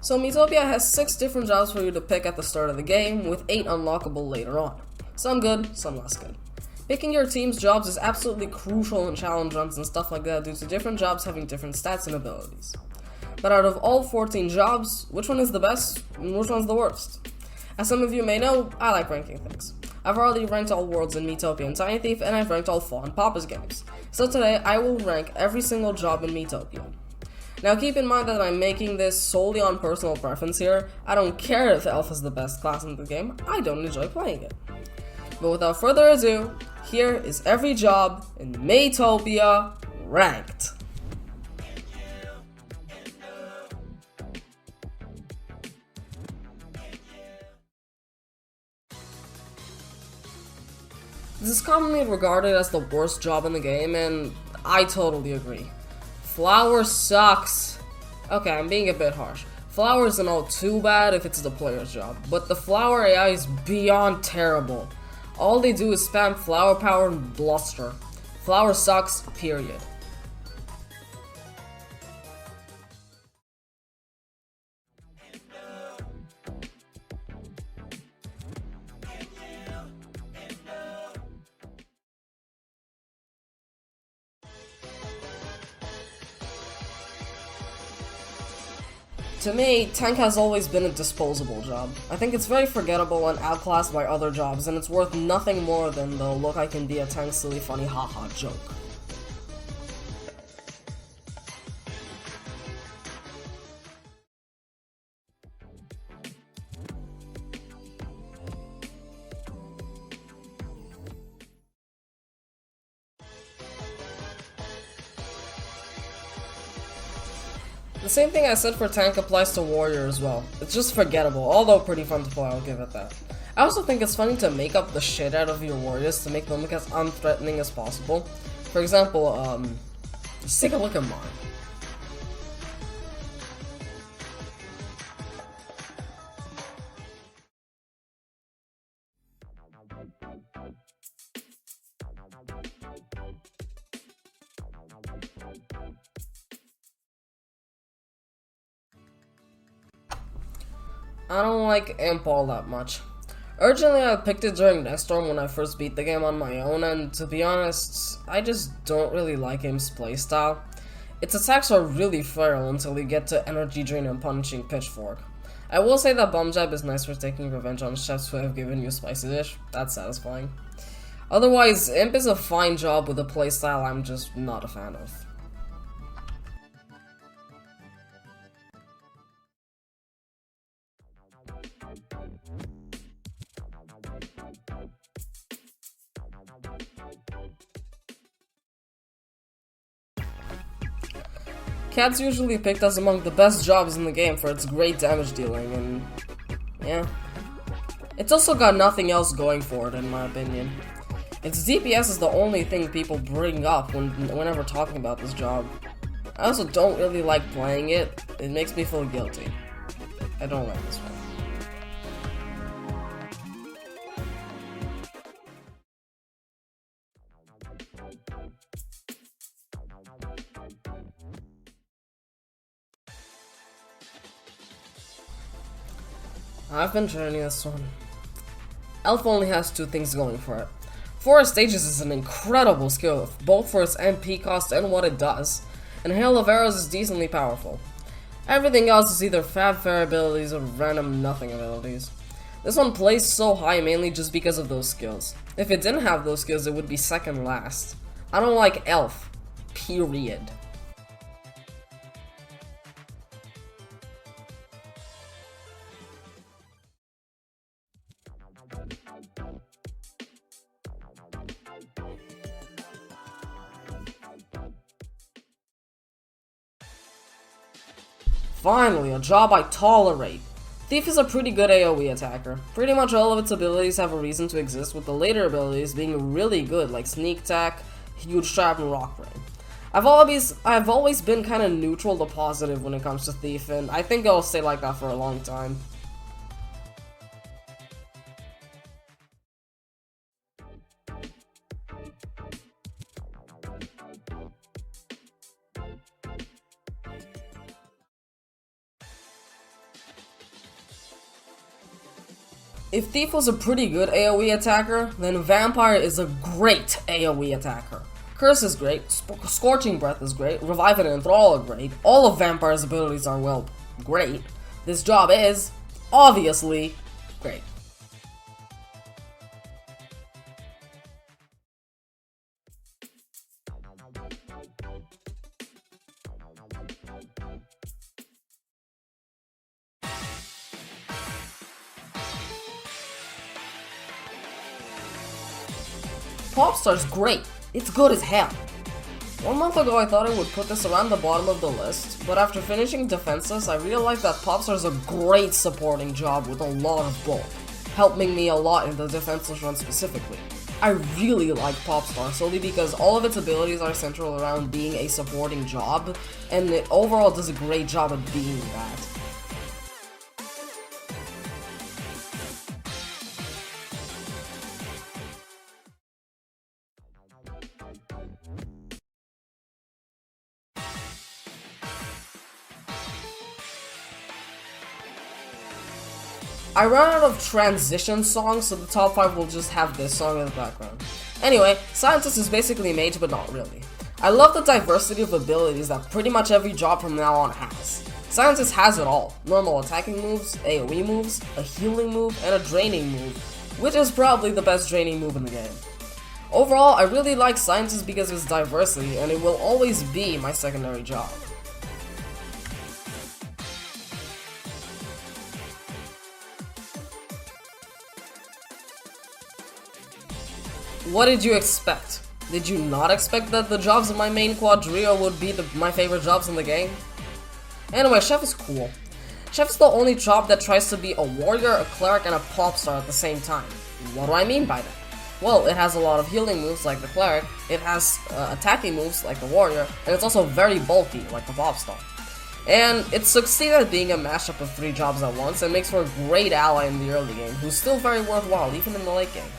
So Miitopia has 6 different jobs for you to pick at the start of the game, with 8 unlockable later on. Some good, some less good. Picking your team's jobs is absolutely crucial in challenge runs and stuff like that due to different jobs having different stats and abilities. But out of all 14 jobs, which one is the best and which one's the worst? As some of you may know, I like ranking things. I've already ranked all worlds in Miitopia and Tiny Thief, and I've ranked all Fall and Papa's games. So today, I will rank every single job in Miitopia. Now keep in mind that I'm making this solely on personal preference here. I don't care if Elf is the best class in the game, I don't enjoy playing it. But without further ado, here is every job in Miitopia ranked. This is commonly regarded as the worst job in the game, and I totally agree. Flower sucks. Okay, I'm being a bit harsh. Flower isn't all too bad if it's the player's job, but the flower AI is beyond terrible. All they do is spam flower power and bluster. Flower sucks, period. To me, tank has always been a disposable job. I think it's very forgettable and outclassed by other jobs, and it's worth nothing more than the look I can be a tank silly funny haha joke. The same thing I said for tank applies to warrior as well. It's just forgettable, although pretty fun to play, I'll give it that. I also think it's funny to make up the shit out of your warriors to make them look as unthreatening as possible. For example, just take a look at mine. I don't like Imp all that much. Originally, I picked it during Next Storm when I first beat the game on my own, and to be honest, I just don't really like Imp's playstyle. Its attacks are really frail until you get to Energy Drain and Punishing Pitchfork. I will say that Bomb Jab is nice for taking revenge on chefs who have given you Spicy Dish. That's satisfying. Otherwise, Imp is a fine job with a playstyle I'm just not a fan of. Cat's usually picked as among the best jobs in the game for its great damage dealing, and yeah. It's also got nothing else going for it in my opinion. Its DPS is the only thing people bring up whenever talking about this job. I also don't really like playing it, it makes me feel guilty. I don't like this one. I've been training this one. Elf only has 2 things going for it. Forest Stages is an incredible skill, both for its MP cost and what it does, and Hail of Arrows is decently powerful. Everything else is either Fab Fair abilities or random nothing abilities. This one plays so high mainly just because of those skills. If it didn't have those skills, it would be second last. I don't like Elf. Period. Finally, a job I tolerate. Thief is a pretty good AoE attacker. Pretty much all of its abilities have a reason to exist, with the later abilities being really good, like Sneak Attack, Huge Trap, and Rock Rain. I've always been kind of neutral to positive when it comes to Thief, and I think it'll stay like that for a long time. If Thief was a pretty good AoE attacker, then Vampire is a great AoE attacker. Curse is great, Scorching Breath is great, Revive and Enthrall are great, all of Vampire's abilities are, well, great. This job is, obviously, great. Popstar's great. It's good as hell. 1 month ago I thought I would put this around the bottom of the list, but after finishing Defenseless I realized that Popstar's a great supporting job with a lot of bulk, helping me a lot in the Defenseless run specifically. I really like Popstar solely because all of its abilities are central around being a supporting job, and it overall does a great job at being that. I ran out of transition songs, so the top 5 will just have this song in the background. Anyway, Scientist is basically Mage, but not really. I love the diversity of abilities that pretty much every job from now on has. Scientist has it all: normal attacking moves, AoE moves, a healing move, and a draining move, which is probably the best draining move in the game. Overall, I really like Scientist because of its diversity, and it will always be my secondary job. What did you expect? Did you not expect that the jobs in my main quadrio would be my favorite jobs in the game? Anyway, Chef is cool. Chef is the only job that tries to be a warrior, a cleric, and a pop star at the same time. What do I mean by that? Well, it has a lot of healing moves like the cleric, it has attacking moves like the warrior, and it's also very bulky like the pop star. And it succeeded at being a mashup of 3 jobs at once and makes for a great ally in the early game, who's still very worthwhile even in the late game.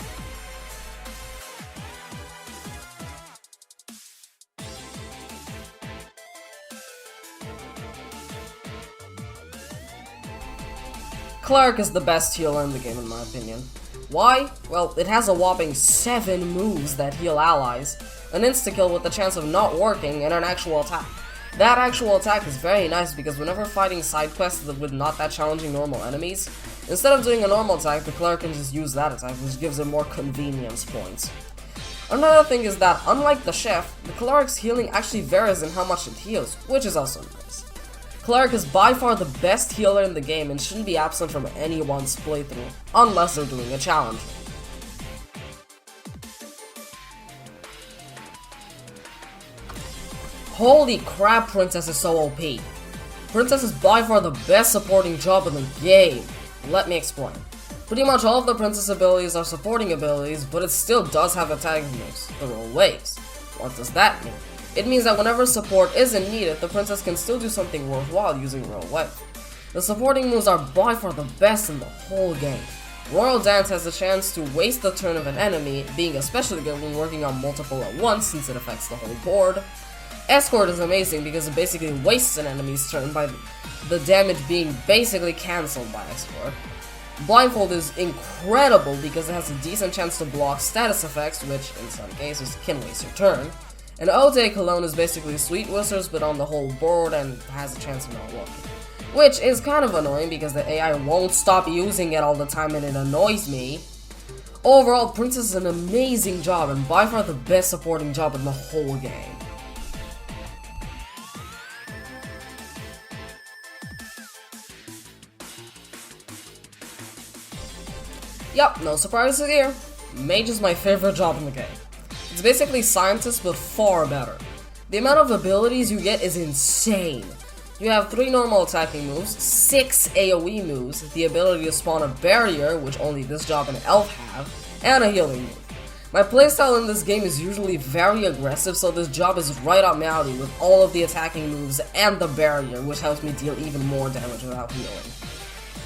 Cleric is the best healer in the game in my opinion. Why? Well, it has a whopping 7 moves that heal allies, an insta-kill with the chance of not working, and an actual attack. That actual attack is very nice because whenever fighting side quests with not that challenging normal enemies, instead of doing a normal attack, the Cleric can just use that attack, which gives it more convenience points. Another thing is that, unlike the Chef, the Cleric's healing actually varies in how much it heals, which is also nice. Cleric is by far the best healer in the game and shouldn't be absent from anyone's playthrough, unless they're doing a challenge. Holy crap, Princess is so OP. Princess is by far the best supporting job in the game. Let me explain. Pretty much all of the Princess abilities are supporting abilities, but it still does have attacking moves, the roll waves. What does that mean? It means that whenever support isn't needed, the Princess can still do something worthwhile using Royal Wave. The supporting moves are by far the best in the whole game. Royal Dance has the chance to waste the turn of an enemy, being especially good when working on multiple at once since it affects the whole board. Escort is amazing because it basically wastes an enemy's turn by the damage being basically cancelled by Escort. Blindfold is incredible because it has a decent chance to block status effects, which in some cases can waste your turn. And Eau de Cologne is basically Sweet Whisters but on the whole board and has a chance of not working. Which is kind of annoying because the AI won't stop using it all the time and it annoys me. Overall, Princess is an amazing job and by far the best supporting job in the whole game. Yup, no surprises here. Mage is my favorite job in the game. It's basically Scientist but far better. The amount of abilities you get is insane. You have 3 normal attacking moves, 6 AoE moves, the ability to spawn a barrier, which only this job and Elf have, and a healing move. My playstyle in this game is usually very aggressive, so this job is right up my alley with all of the attacking moves and the barrier, which helps me deal even more damage without healing.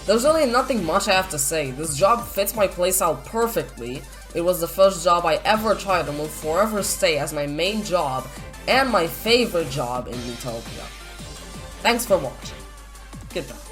There's really nothing much I have to say. This job fits my playstyle perfectly. It was the first job I ever tried and will forever stay as my main job and my favorite job in Miitopia. Thanks for watching. Goodbye.